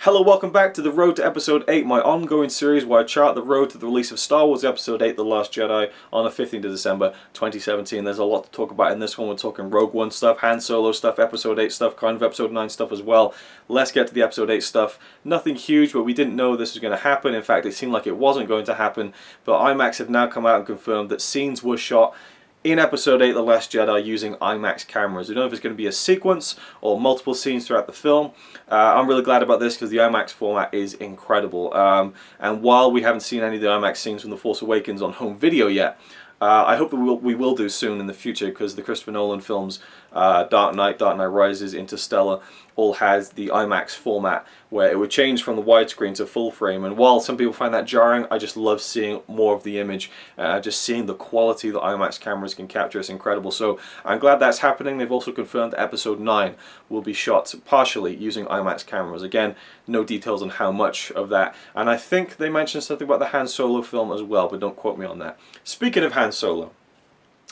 Hello, welcome back to the Road to Episode 8, my ongoing series where I chart the road to the release of Star Wars Episode 8, The Last Jedi, on the 15th of December 2017. There's a lot to talk about in this one. We're talking Rogue One stuff, Han Solo stuff, Episode 8 stuff, kind of Episode 9 stuff as well. Let's get to the Episode 8 stuff. Nothing huge, but we didn't know this was going to happen. In fact, it seemed like it wasn't going to happen, but IMAX have now come out and confirmed that scenes were shot in Episode 8, The Last Jedi, using IMAX cameras. We don't know if it's going to be a sequence or multiple scenes throughout the film. I'm really glad about this because the IMAX format is incredible. And while we haven't seen any of the IMAX scenes from The Force Awakens on home video yet, I hope that we will do soon in the future, because the Christopher Nolan films, Dark Knight Rises, Interstellar, all has the IMAX format where it would change from the widescreen to full frame. And while some people find that jarring, I just love seeing more of the image, just seeing the quality that IMAX cameras can capture. It's incredible. So I'm glad that's happening. They've also confirmed that Episode 9 will be shot partially using IMAX cameras. Again, no details on how much of that. And I think they mentioned something about the Han Solo film as well, but don't quote me on that. Speaking of Han Solo,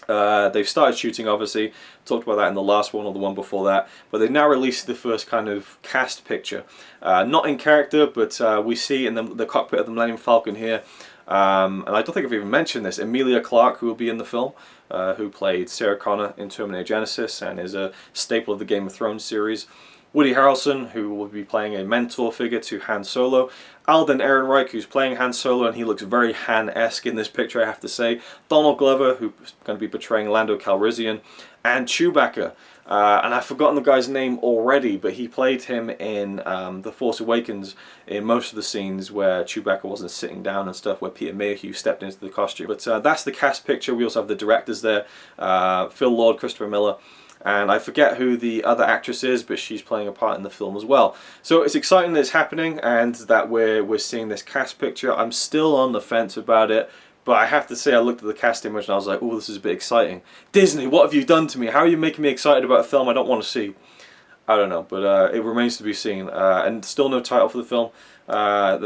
they've started shooting, obviously. Talked about that in the last one or the one before that, but they've now released the first kind of cast picture. Not in character, but we see in the cockpit of the Millennium Falcon here, and I don't think I've even mentioned this, Emilia Clarke, who will be in the film, who played Sarah Connor in Terminator Genisys and is a staple of the Game of Thrones series. Woody Harrelson, who will be playing a mentor figure to Han Solo. Alden Ehrenreich, who's playing Han Solo, and he looks very Han-esque in this picture, I have to say. Donald Glover, who's going to be portraying Lando Calrissian. And Chewbacca. And I've forgotten the guy's name already, but he played him in The Force Awakens in most of the scenes where Chewbacca wasn't sitting down and stuff, where Peter Mayhew stepped into the costume. But that's the cast picture. We also have the directors there, Phil Lord, Christopher Miller. And I forget who the other actress is, but she's playing a part in the film as well. So it's exciting that it's happening and that we're seeing this cast picture. I'm still on the fence about it, but I have to say I looked at the cast image and I was like, oh, this is a bit exciting. Disney, what have you done to me? How are you making me excited about a film I don't want to see? I don't know, but it remains to be seen. And still no title for the film.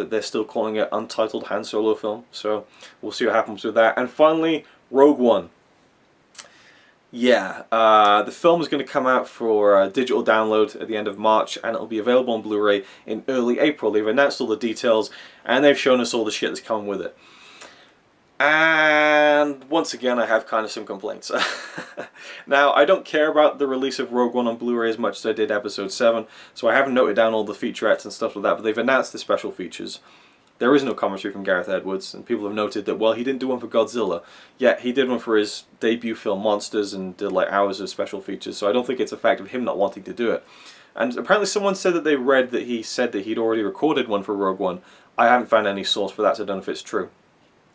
They're still calling it Untitled Han Solo Film. So we'll see what happens with that. And finally, Rogue One. Yeah, the film is going to come out for digital download at the end of March, and it'll be available on Blu-ray in early April. They've announced all the details, and they've shown us all the shit that's coming with it. And once again, I have kind of some complaints. Now, I don't care about the release of Rogue One on Blu-ray as much as I did Episode 7, so I haven't noted down all the featurettes and stuff like that, but they've announced the special features. There is no commentary from Gareth Edwards, and people have noted that, well, he didn't do one for Godzilla, yet he did one for his debut film Monsters and did like hours of special features, so I don't think it's a fact of him not wanting to do it. And apparently someone said that they read that he said that he'd already recorded one for Rogue One. I haven't found any source for that, so I don't know if it's true.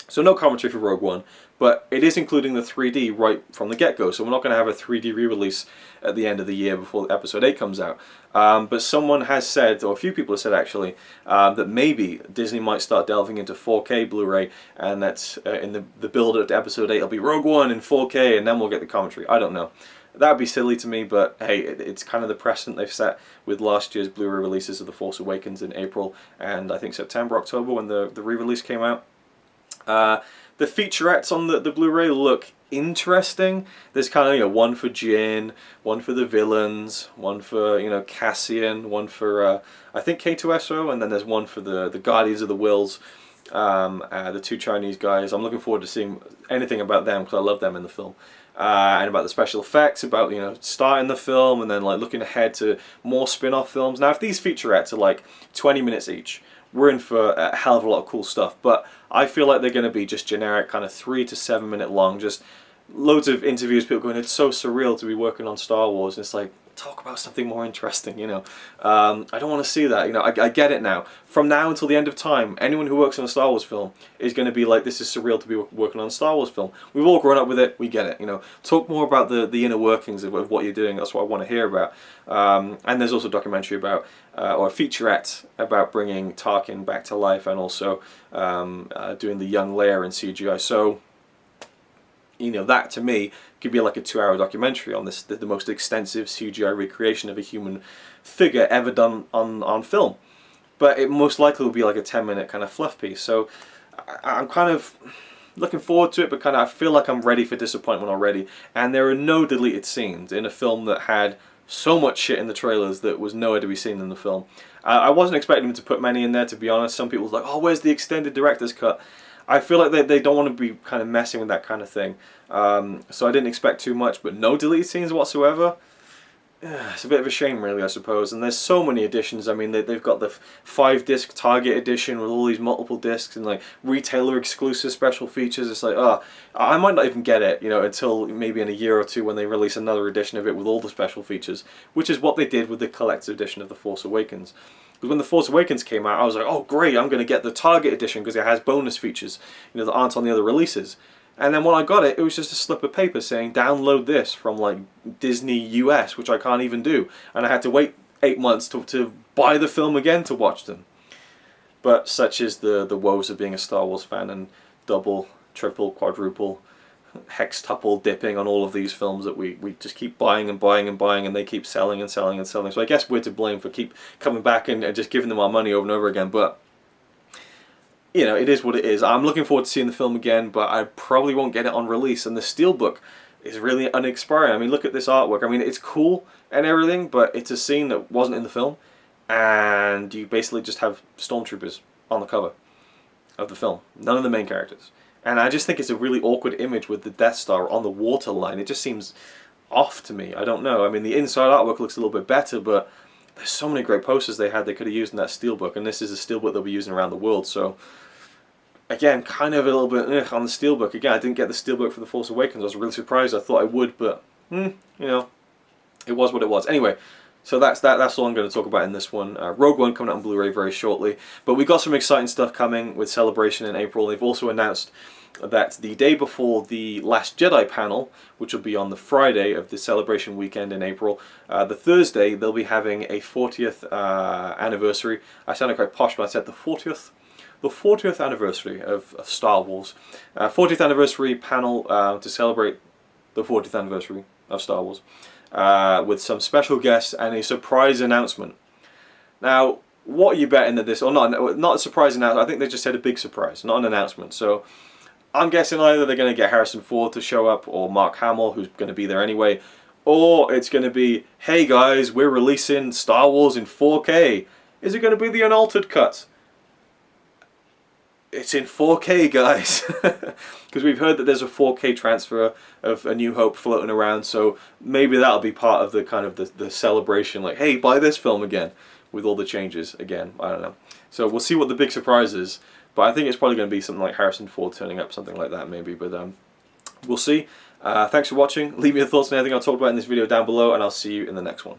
So no commentary for Rogue One, but it is including the 3D right from the get-go, so we're not going to have a 3D re-release at the end of the year before Episode 8 comes out. But someone has said, or a few people have said actually, that maybe Disney might start delving into 4K Blu-ray, and that in the build to Episode 8 it'll be Rogue One in 4K, and then we'll get the commentary. I don't know. That would be silly to me, but hey, it's kind of the precedent they've set with last year's Blu-ray releases of The Force Awakens in April, and I think September, October when the re-release came out. The featurettes on the Blu-ray look interesting. There's kind of, one for Jyn, one for the villains, one for, Cassian, one for, I think K2SO, and then there's one for the Guardians of the Whills, the two Chinese guys. I'm looking forward to seeing anything about them because I love them in the film. And about the special effects, about, starting the film and then, like, looking ahead to more spin-off films. Now, if these featurettes are, like, 20 minutes each, we're in for a hell of a lot of cool stuff, but I feel like they're going to be just generic, kind of 3 to 7 minute long, just loads of interviews, people going, it's so surreal to be working on Star Wars, and it's like, talk about something more interesting, I don't want to see that, I get it now. From now until the end of time, anyone who works on a Star Wars film is going to be like, this is surreal to be working on a Star Wars film. We've all grown up with it, we get it, Talk more about the inner workings of what you're doing, that's what I want to hear about. And there's also a documentary about, or a featurette about bringing Tarkin back to life, and also doing the young Leia in CGI. So, that to me could be like a 2-hour documentary on this, the most extensive CGI recreation of a human figure ever done on film. But it most likely will be like a 10-minute kind of fluff piece. So I'm kind of looking forward to it, but I feel like I'm ready for disappointment already. And there are no deleted scenes in a film that had so much shit in the trailers that was nowhere to be seen in the film. I wasn't expecting them to put many in there, to be honest. Some people was like, oh, where's the extended director's cut? I feel like they don't want to be kind of messing with that kind of thing. So I didn't expect too much, but no deleted scenes whatsoever. It's a bit of a shame, really, I suppose. And there's so many editions. I mean, they've got the 5-disc Target edition with all these multiple discs and like retailer exclusive special features. It's like, oh, I might not even get it, you know, until maybe in a year or two when they release another edition of it with all the special features, which is what they did with the collector's edition of The Force Awakens. Because when The Force Awakens came out, I was like, oh great, I'm going to get the Target edition because it has bonus features, you know, that aren't on the other releases. And then when I got it, it was just a slip of paper saying, download this from like Disney US, which I can't even do. And I had to wait 8 months to buy the film again to watch them. But such is the woes of being a Star Wars fan and double, triple, quadruple, hextuple dipping on all of these films that we just keep buying and buying and buying, and they keep selling and selling and selling. So I guess we're to blame for keep coming back and just giving them our money over and over again. But you know, it is what it is. I'm looking forward to seeing the film again, but I probably won't get it on release. And the steelbook is really uninspiring. I mean, look at this artwork. I mean, it's cool and everything, but it's a scene that wasn't in the film. And you basically just have stormtroopers on the cover of the film. None of the main characters. And I just think it's a really awkward image with the Death Star on the waterline. It just seems off to me. I don't know. I mean, the inside artwork looks a little bit better, but there's so many great posters they could have used in that steelbook. And this is a steelbook they'll be using around the world, so again, kind of a little bit on the steelbook. Again, I didn't get the steelbook for The Force Awakens. I was really surprised. I thought I would, but you know, it was what it was. Anyway, so that's all I'm going to talk about in this one. Rogue One coming out on Blu-ray very shortly. But we got some exciting stuff coming with Celebration in April. They've also announced that the day before the Last Jedi panel, which will be on the Friday of the Celebration weekend in April, the Thursday they'll be having a 40th anniversary. I sounded quite posh, but I said the 40th. The 40th anniversary of Star Wars. 40th anniversary panel to celebrate the 40th anniversary of Star Wars with some special guests and a surprise announcement. Now, what are you betting that this, or not a surprise announcement, I think they just said a big surprise, not an announcement. So I'm guessing either they're going to get Harrison Ford to show up or Mark Hamill, who's going to be there anyway, or it's going to be, hey guys, we're releasing Star Wars in 4K. Is it going to be the unaltered cut? It's in 4K, guys, because we've heard that there's a 4K transfer of A New Hope floating around, so maybe that'll be part of the kind of the celebration, like, hey, buy this film again, with all the changes again. I don't know. So we'll see what the big surprise is, but I think it's probably going to be something like Harrison Ford turning up, something like that maybe, but we'll see. Thanks for watching. Leave me your thoughts on anything I talked about in this video down below, and I'll see you in the next one.